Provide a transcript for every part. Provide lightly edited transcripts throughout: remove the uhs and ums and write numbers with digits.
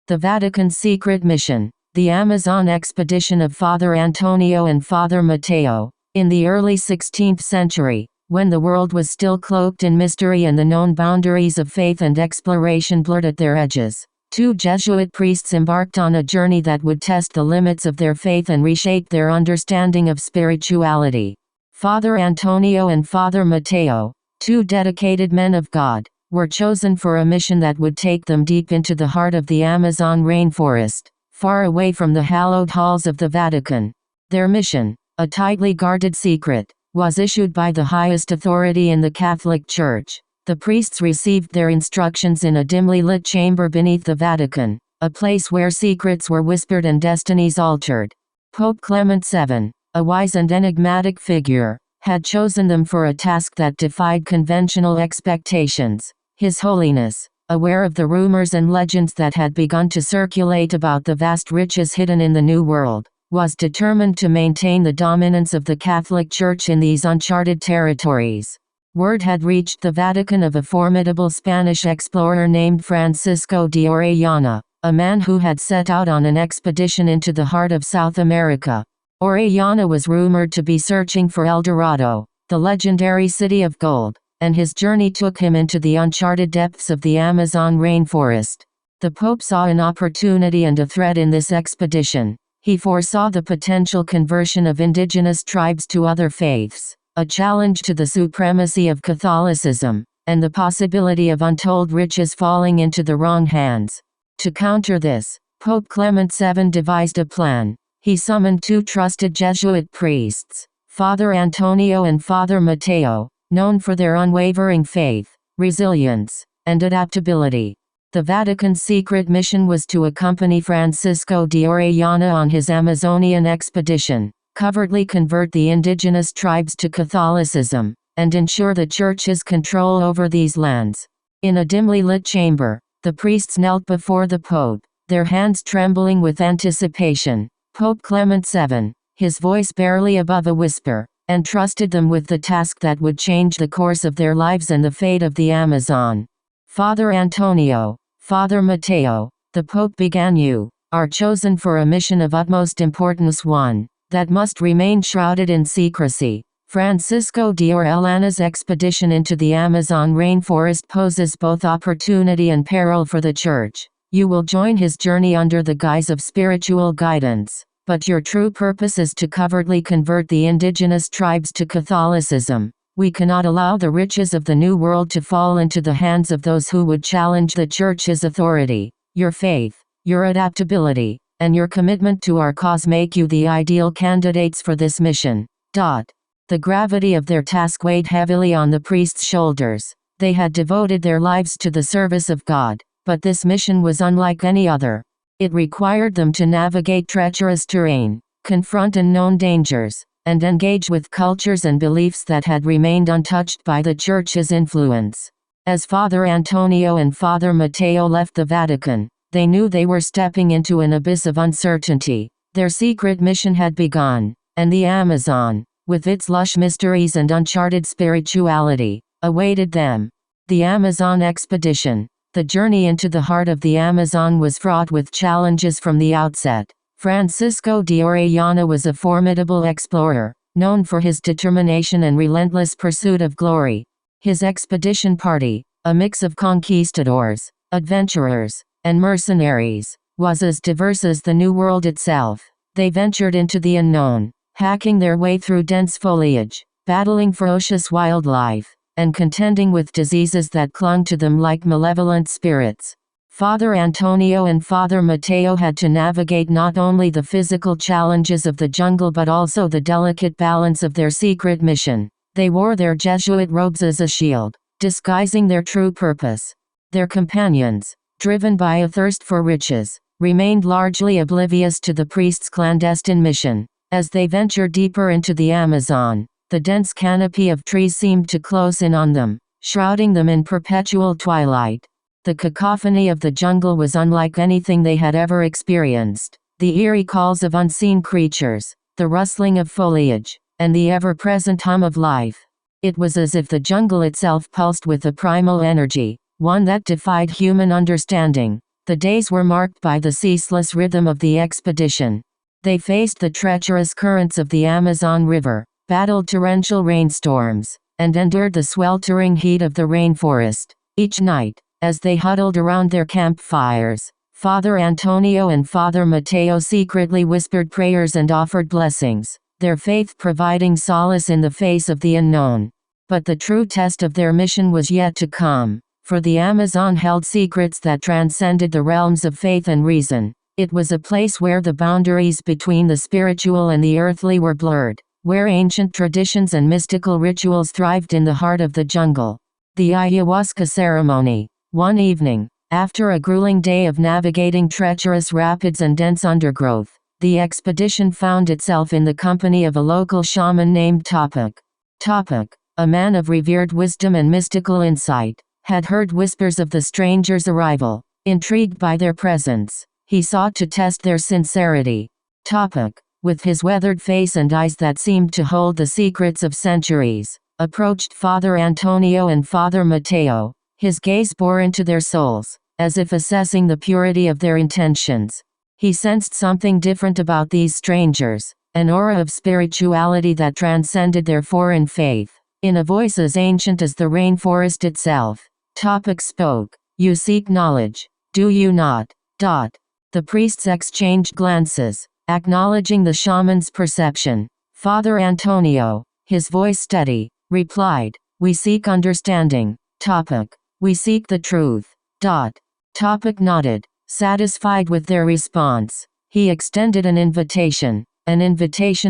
The Vatican's secret mission. The Amazon expedition of Father Antonio and Father Matteo. In the early 16th century, when the world was still cloaked in mystery and the known boundaries of faith and exploration blurred at their edges, two Jesuit priests embarked on a journey that would test the limits of their faith and reshape their understanding of spirituality. Father Antonio and Father Matteo, two dedicated men of God, were chosen for a mission that would take them deep into the heart of the Amazon rainforest, far away from the hallowed halls of the Vatican. Their mission, a tightly guarded secret, was issued by the highest authority in the Catholic Church. The priests received their instructions in a dimly lit chamber beneath the Vatican, a place where secrets were whispered and destinies altered. Pope Clement VII, a wise and enigmatic figure, had chosen them for a task that defied conventional expectations. His Holiness, aware of the rumors and legends that had begun to circulate about the vast riches hidden in the New World, was determined to maintain the dominance of the Catholic Church in these uncharted territories. Word had reached the Vatican of a formidable Spanish explorer named Francisco de Orellana, a man who had set out on an expedition into the heart of South America. Orellana was rumored to be searching for El Dorado, the legendary city of gold, and his journey took him into the uncharted depths of the Amazon rainforest. The Pope saw an opportunity and a threat in this expedition. He foresaw the potential conversion of indigenous tribes to other faiths, a challenge to the supremacy of Catholicism, and the possibility of untold riches falling into the wrong hands. To counter this, Pope Clement VII devised a plan. He summoned two trusted Jesuit priests, Father Antonio and Father Matteo, known for their unwavering faith, resilience, and adaptability. The Vatican's secret mission was to accompany Francisco de Orellana on his Amazonian expedition, covertly convert the indigenous tribes to Catholicism, and ensure the Church's control over these lands. In a dimly lit chamber, the priests knelt before the Pope, their hands trembling with anticipation. Pope Clement VII, his voice barely above a whisper, entrusted them with the task that would change the course of their lives and the fate of the Amazon. Father Antonio, Father Matteo, the Pope began, you are chosen for a mission of utmost importance, one that must remain shrouded in secrecy. Francisco de Orellana's expedition into the Amazon rainforest poses both opportunity and peril for the Church. You will join his journey under the guise of spiritual guidance, but your true purpose is to covertly convert the indigenous tribes to Catholicism. We cannot allow the riches of the New World to fall into the hands of those who would challenge the Church's authority. Your faith, your adaptability, and your commitment to our cause make you the ideal candidates for this mission. The gravity of their task weighed heavily on the priests' shoulders. They had devoted their lives to the service of God, but this mission was unlike any other. It required them to navigate treacherous terrain, confront unknown dangers, and engage with cultures and beliefs that had remained untouched by the Church's influence. As Father Antonio and Father Matteo left the Vatican, they knew they were stepping into an abyss of uncertainty. Their secret mission had begun, and the Amazon, with its lush mysteries and uncharted spirituality, awaited them. The Amazon expedition. The journey into the heart of the Amazon was fraught with challenges from the outset. Francisco de Orellana was a formidable explorer, known for his determination and relentless pursuit of glory. His expedition party, a mix of conquistadors, adventurers, and mercenaries, was as diverse as the New World itself. They ventured into the unknown, hacking their way through dense foliage, battling ferocious wildlife, and contending with diseases that clung to them like malevolent spirits. Father Antonio and Father Matteo had to navigate not only the physical challenges of the jungle but also the delicate balance of their secret mission. They wore their Jesuit robes as a shield, disguising their true purpose. Their companions, driven by a thirst for riches, remained largely oblivious to the priests' clandestine mission. As they ventured deeper into the Amazon, the dense canopy of trees seemed to close in on them, shrouding them in perpetual twilight. The cacophony of the jungle was unlike anything they had ever experienced. The eerie calls of unseen creatures, the rustling of foliage, and the ever-present hum of life. It was as if the jungle itself pulsed with a primal energy, one that defied human understanding. The days were marked by the ceaseless rhythm of the expedition. They faced the treacherous currents of the Amazon River, battled torrential rainstorms, and endured the sweltering heat of the rainforest. Each night, as they huddled around their campfires, Father Antonio and Father Mateo secretly whispered prayers and offered blessings, their faith providing solace in the face of the unknown. But the true test of their mission was yet to come, for the Amazon held secrets that transcended the realms of faith and reason. It was a place where the boundaries between the spiritual and the earthly were blurred, where ancient traditions and mystical rituals thrived in the heart of the jungle. The ayahuasca ceremony. One evening, after a grueling day of navigating treacherous rapids and dense undergrowth, the expedition found itself in the company of a local shaman named Topic. Topic, a man of revered wisdom and mystical insight, had heard whispers of the strangers' arrival. Intrigued by their presence, he sought to test their sincerity. Topic, with his weathered face and eyes that seemed to hold the secrets of centuries, approached Father Antonio and Father Mateo. His gaze bore into their souls, as if assessing the purity of their intentions. He sensed something different about these strangers, an aura of spirituality that transcended their foreign faith. In a voice as ancient as the rainforest itself, Topic spoke. "You seek knowledge, do you not?" The priests exchanged glances, acknowledging the shaman's perception. Father Antonio, his voice steady, replied, "We seek understanding." Topic, "We seek the truth." Topic nodded, satisfied with their response. He extended an invitation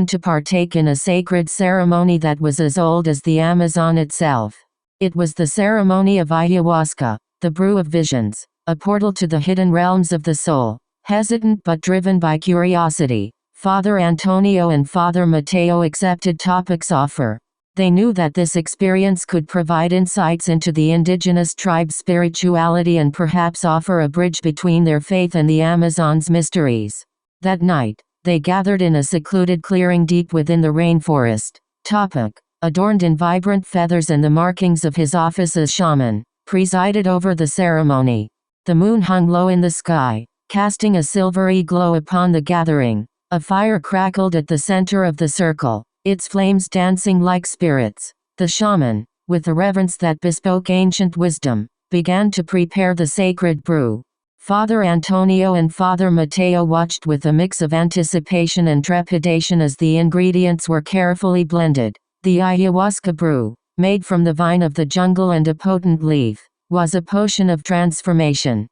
to partake in a sacred ceremony that was as old as the Amazon itself. It was the ceremony of ayahuasca, the brew of visions, a portal to the hidden realms of the soul. Hesitant but driven by curiosity, Father Antonio and Father Mateo accepted Topic's offer. They knew that this experience could provide insights into the indigenous tribe's spirituality and perhaps offer a bridge between their faith and the Amazon's mysteries. That night, they gathered in a secluded clearing deep within the rainforest. Topic, adorned in vibrant feathers and the markings of his office as shaman, presided over the ceremony. The moon hung low in the sky, casting a silvery glow upon the gathering. A fire crackled at the center of the circle, its flames dancing like spirits. The shaman, with a reverence that bespoke ancient wisdom, began to prepare the sacred brew. Father Antonio and Father Mateo watched with a mix of anticipation and trepidation as the ingredients were carefully blended. The ayahuasca brew, made from the vine of the jungle and a potent leaf, was a potion of transformation.